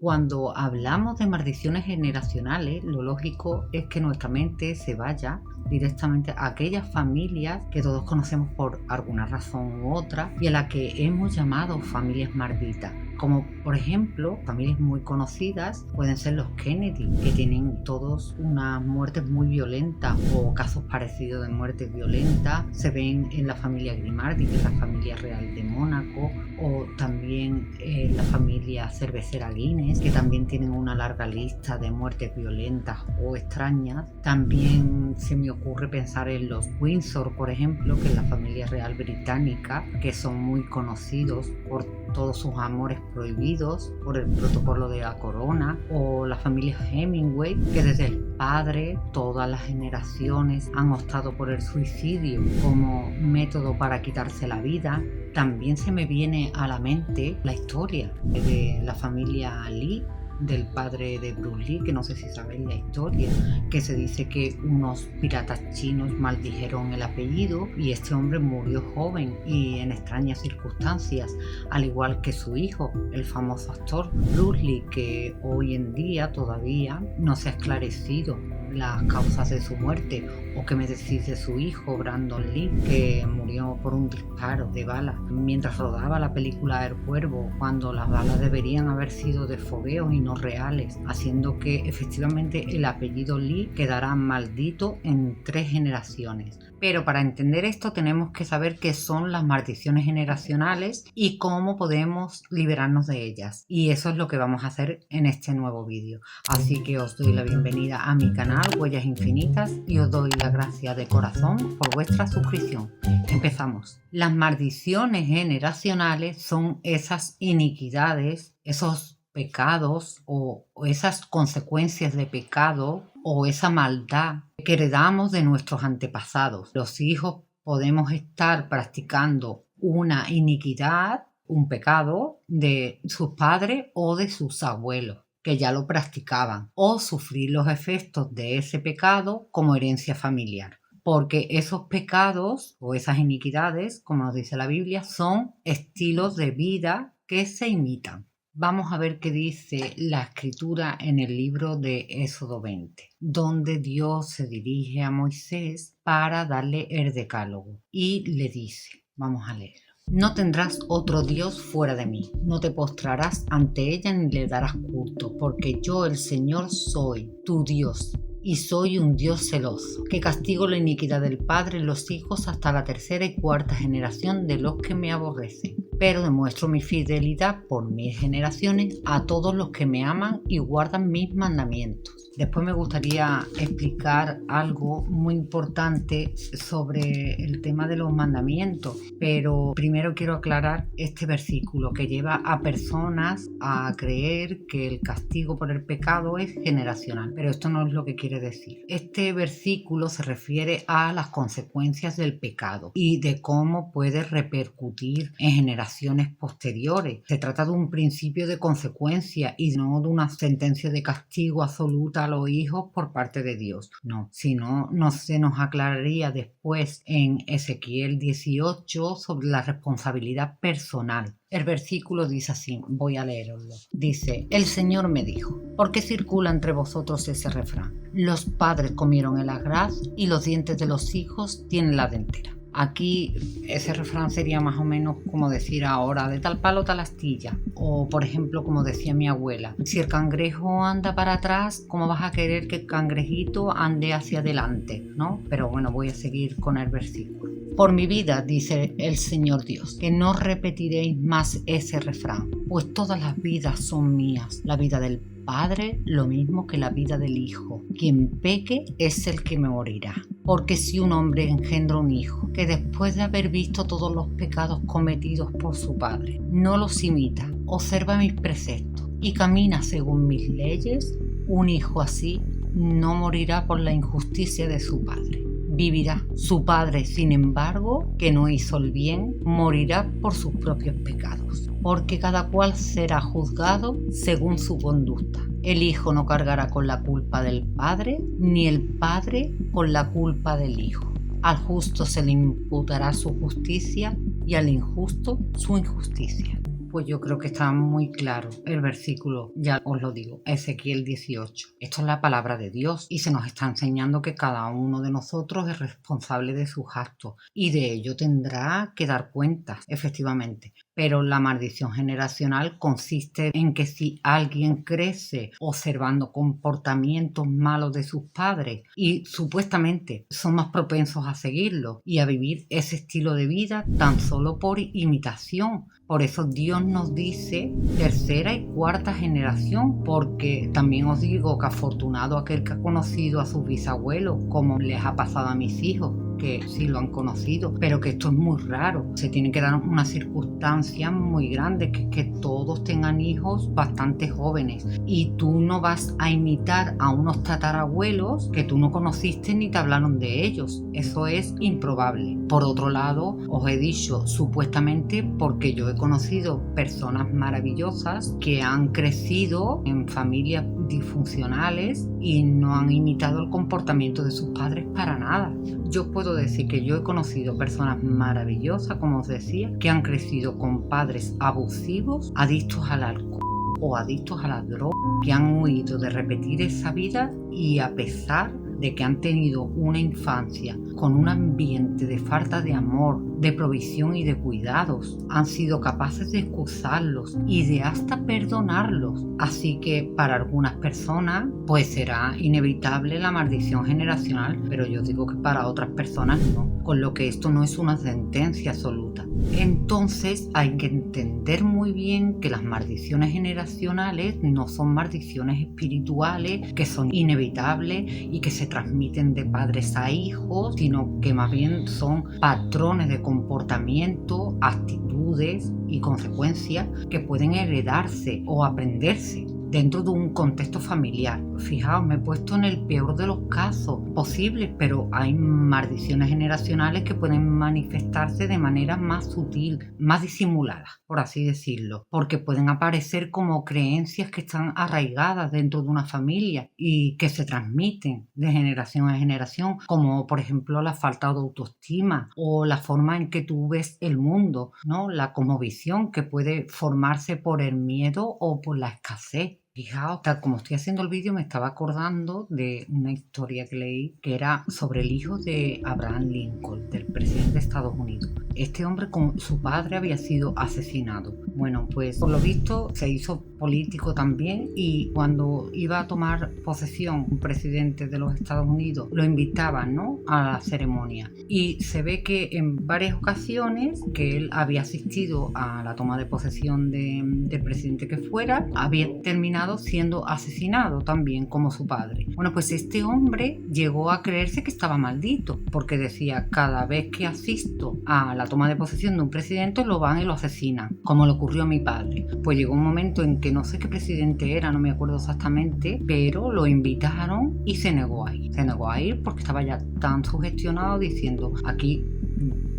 Cuando hablamos de maldiciones generacionales, lo lógico es que nuestra mente se vaya directamente a aquellas familias que todos conocemos por alguna razón u otra y a la que hemos llamado familias malditas. Como por ejemplo, familias muy conocidas pueden ser los Kennedy, que tienen todos unas muertes muy violentas o casos parecidos de muertes violentas. Se ven en la familia Grimaldi, que es la familia real de Mónaco, o también la familia cervecera Guinness, que también tienen una larga lista de muertes violentas o extrañas. También se me ocurre pensar en los Windsor, por ejemplo, que es la familia real británica, que son muy conocidos por todos sus amores prohibidos, por el protocolo de la corona, o la familia Hemingway, que desde el padre todas las generaciones han optado por el suicidio como método para quitarse la vida. También se me viene a la mente la historia de la familia Lee, del padre de Bruce Lee, que no sé si sabéis la historia, que se dice que unos piratas chinos maldijeron el apellido y este hombre murió joven y en extrañas circunstancias, al igual que su hijo, el famoso actor Bruce Lee, que hoy en día todavía no se ha esclarecido las causas de su muerte. ¿O qué me decís de su hijo, Brandon Lee, que murió por un disparo de bala mientras rodaba la película El Cuervo, cuando las balas deberían haber sido de fogueo y no reales, haciendo que efectivamente el apellido Lee quedará maldito en 3 generaciones? Pero para entender esto tenemos que saber qué son las maldiciones generacionales y cómo podemos liberarnos de ellas. Y eso es lo que vamos a hacer en este nuevo vídeo. Así que os doy la bienvenida a mi canal Huellas Infinitas y os doy la gracia de corazón por vuestra suscripción. Empezamos. Las maldiciones generacionales son esas iniquidades, esos pecados o esas consecuencias de pecado o esa maldad que heredamos de nuestros antepasados. Los hijos podemos estar practicando una iniquidad, un pecado de sus padres o de sus abuelos, que ya lo practicaban, o sufrir los efectos de ese pecado como herencia familiar. Porque esos pecados o esas iniquidades, como nos dice la Biblia, son estilos de vida que se imitan. Vamos a ver qué dice la escritura en el libro de Éxodo 20, donde Dios se dirige a Moisés para darle el decálogo y le dice, vamos a leerlo. No tendrás otro Dios fuera de mí, no te postrarás ante ella ni le darás culto, porque yo el Señor soy tu Dios. Y soy un Dios celoso, que castigo la iniquidad del padre en los hijos hasta la 3ª y 4ª generación de los que me aborrecen. Pero demuestro mi fidelidad por 1000 generaciones a todos los que me aman y guardan mis mandamientos. Después me gustaría explicar algo muy importante sobre el tema de los mandamientos, pero primero quiero aclarar este versículo que lleva a personas a creer que el castigo por el pecado es generacional, pero esto no es lo que quiere decir. Este versículo se refiere a las consecuencias del pecado y de cómo puede repercutir en generaciones posteriores. Se trata de un principio de consecuencia y no de una sentencia de castigo absoluta a los hijos por parte de Dios. No, sino no se nos aclararía después en Ezequiel 18 sobre la responsabilidad personal. El versículo dice así, voy a leerlo. Dice, el Señor me dijo, ¿por qué circula entre vosotros ese refrán? Los padres comieron el agraz y los dientes de los hijos tienen la dentera. Aquí ese refrán sería más o menos como decir ahora, de tal palo tal astilla. O por ejemplo, como decía mi abuela, si el cangrejo anda para atrás, ¿cómo vas a querer que el cangrejito ande hacia adelante? ¿No? Pero bueno, voy a seguir con el versículo. Por mi vida, dice el Señor Dios, que no repetiréis más ese refrán, pues todas las vidas son mías, la vida del Padre lo mismo que la vida del Hijo. Quien peque es el que me morirá. Porque si un hombre engendra un hijo, que después de haber visto todos los pecados cometidos por su padre, no los imita, observa mis preceptos y camina según mis leyes, un hijo así no morirá por la injusticia de su padre. Vivirá. Su padre, sin embargo, que no hizo el bien, morirá por sus propios pecados, porque cada cual será juzgado según su conducta. El hijo no cargará con la culpa del padre, ni el padre con la culpa del hijo. Al justo se le imputará su justicia y al injusto su injusticia. pues yo creo que está muy claro el versículo, ya os lo digo, Ezequiel 18. Esto es la palabra de Dios y se nos está enseñando que cada uno de nosotros es responsable de sus actos y de ello tendrá que dar cuentas, efectivamente. Pero la maldición generacional consiste en que si alguien crece observando comportamientos malos de sus padres y supuestamente son más propensos a seguirlo y a vivir ese estilo de vida tan solo por imitación. Por eso Dios nos dice tercera y cuarta generación, porque también os digo que afortunado aquel que ha conocido a sus bisabuelos, como les ha pasado a mis hijos, que sí lo han conocido, pero que esto es muy raro. Se tiene que dar una circunstancia muy grande, que todos tengan hijos bastante jóvenes y tú no vas a imitar a unos tatarabuelos que tú no conociste ni te hablaron de ellos. Eso es improbable. Por otro lado, os he dicho supuestamente porque yo he conocido personas maravillosas que han crecido en familias disfuncionales y no han imitado el comportamiento de sus padres para nada. Yo puedo decir que yo he conocido personas maravillosas, como os decía, que han crecido con padres abusivos, adictos al alcohol o adictos a las drogas, que han huido de repetir esa vida y a pesar de que han tenido una infancia con un ambiente de falta de amor, de provisión y de cuidados, han sido capaces de excusarlos y de hasta perdonarlos. Así que para algunas personas pues será inevitable la maldición generacional, pero yo digo que para otras personas no, con lo que esto no es una sentencia absoluta. Entonces hay que entender muy bien que las maldiciones generacionales no son maldiciones espirituales que son inevitables y que se transmiten de padres a hijos, sino que más bien son patrones de comportamiento, actitudes y consecuencias que pueden heredarse o aprenderse dentro de un contexto familiar. Fijaos, me he puesto en el peor de los casos posibles, pero hay maldiciones generacionales que pueden manifestarse de manera más sutil, más disimulada, por así decirlo, porque pueden aparecer como creencias que están arraigadas dentro de una familia y que se transmiten de generación a generación, como por ejemplo la falta de autoestima o la forma en que tú ves el mundo, ¿no? La cosmovisión que puede formarse por el miedo o por la escasez. Fijaos, tal como estoy haciendo el vídeo me estaba acordando de una historia que leí que era sobre el hijo de Abraham Lincoln, del presidente de Estados Unidos. Este hombre con su padre había sido asesinado. Bueno, pues por lo visto se hizo político también y cuando iba a tomar posesión un presidente de los Estados Unidos lo invitaban, ¿no?, a la ceremonia. Y se ve que en varias ocasiones que él había asistido a la toma de posesión del presidente que fuera, había terminado siendo asesinado también como su padre. Bueno, pues este hombre llegó a creerse que estaba maldito porque decía: cada vez que asisto a la toma de posesión de un presidente lo van y lo asesinan, como le ocurrió a mi padre. Pues llegó un momento en que no sé qué presidente era, no me acuerdo exactamente, pero lo invitaron y se negó a ir. Se negó a ir porque estaba ya tan sugestionado diciendo: aquí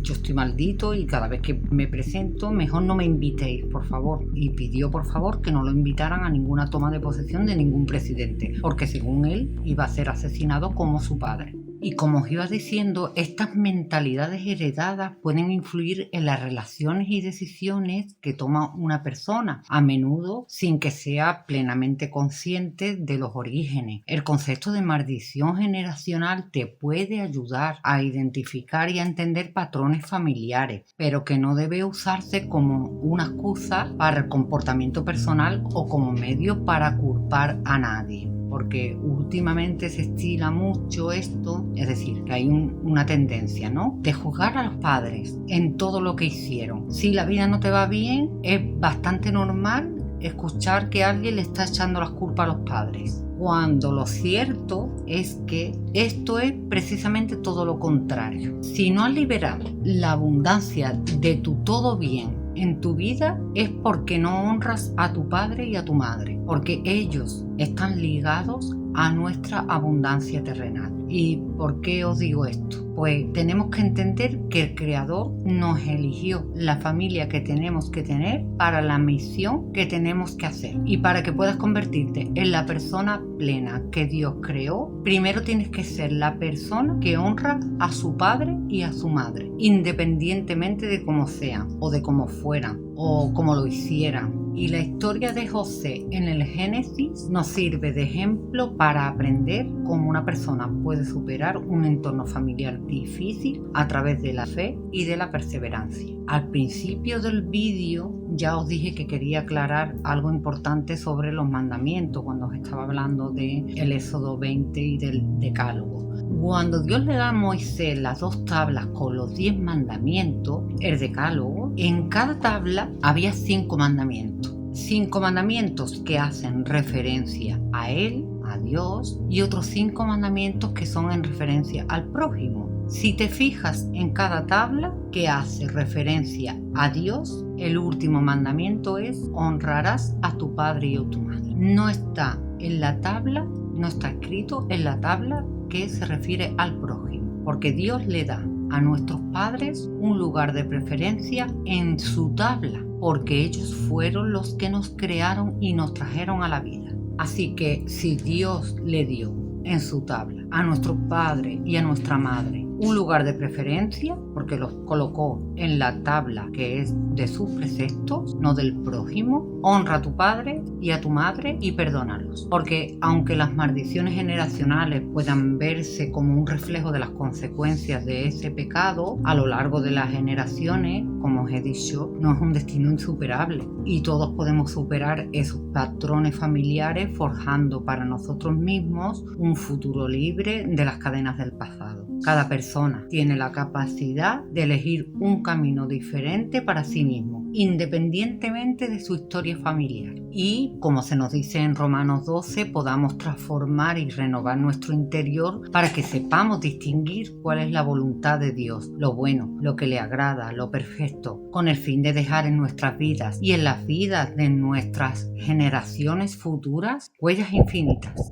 yo estoy maldito y cada vez que me presento mejor no me invitéis, por favor. Y pidió por favor que no lo invitaran a ninguna toma de posesión de ningún presidente, porque según él iba a ser asesinado como su padre. Y como os iba diciendo, estas mentalidades heredadas pueden influir en las relaciones y decisiones que toma una persona, a menudo sin que sea plenamente consciente de los orígenes. El concepto de maldición generacional te puede ayudar a identificar y a entender patrones familiares, pero que no debe usarse como una excusa para el comportamiento personal o como medio para culpar a nadie. Porque últimamente se estila mucho esto, es decir, que hay una tendencia, ¿no?, de juzgar a los padres en todo lo que hicieron. Si la vida no te va bien, es bastante normal escuchar que alguien le está echando las culpas a los padres, cuando lo cierto es que esto es precisamente todo lo contrario. Si no has liberado la abundancia de tu todo bien en tu vida, es porque no honras a tu padre y a tu madre, porque ellos están ligados a nuestra abundancia terrenal. ¿Y por qué os digo esto? Pues tenemos que entender que el Creador nos eligió la familia que tenemos que tener para la misión que tenemos que hacer. Y para que puedas convertirte en la persona plena que Dios creó, primero tienes que ser la persona que honra a su padre y a su madre, independientemente de cómo sean, o de cómo fueran, o cómo lo hicieran. Y la historia de José en el Génesis nos sirve de ejemplo para aprender cómo una persona puede superar un entorno familiar difícil a través de la fe y de la perseverancia. Al principio del vídeo ya os dije que quería aclarar algo importante sobre los mandamientos cuando os estaba hablando del Éxodo 20 y del Decálogo. Cuando Dios le da a Moisés las 2 tablas con los 10 mandamientos, el Decálogo, en cada tabla había 5 mandamientos. 5 mandamientos que hacen referencia a Él, a Dios, y otros 5 mandamientos que son en referencia al prójimo. Si te fijas en cada tabla que hace referencia a Dios, el último mandamiento es: honrarás a tu padre y a tu madre. No está escrito en la tabla que se refiere al prójimo, porque Dios le da a nuestros padres un lugar de preferencia en su tabla, porque ellos fueron los que nos crearon y nos trajeron a la vida. Así que si Dios le dio en su tabla a nuestro padre y a nuestra madre un lugar de preferencia, porque los colocó en la tabla que es de sus preceptos, no del prójimo, honra a tu padre y a tu madre y perdónalos. Porque aunque las maldiciones generacionales puedan verse como un reflejo de las consecuencias de ese pecado a lo largo de las generaciones, como os he dicho, no es un destino insuperable y todos podemos superar esos patrones familiares forjando para nosotros mismos un futuro libre de las cadenas del pasado. Cada persona tiene la capacidad de elegir un camino diferente para sí mismo, independientemente de su historia familiar. Y, como se nos dice en Romanos 12, podamos transformar y renovar nuestro interior para que sepamos distinguir cuál es la voluntad de Dios, lo bueno, lo que le agrada, lo perfecto, con el fin de dejar en nuestras vidas y en las vidas de nuestras generaciones futuras huellas infinitas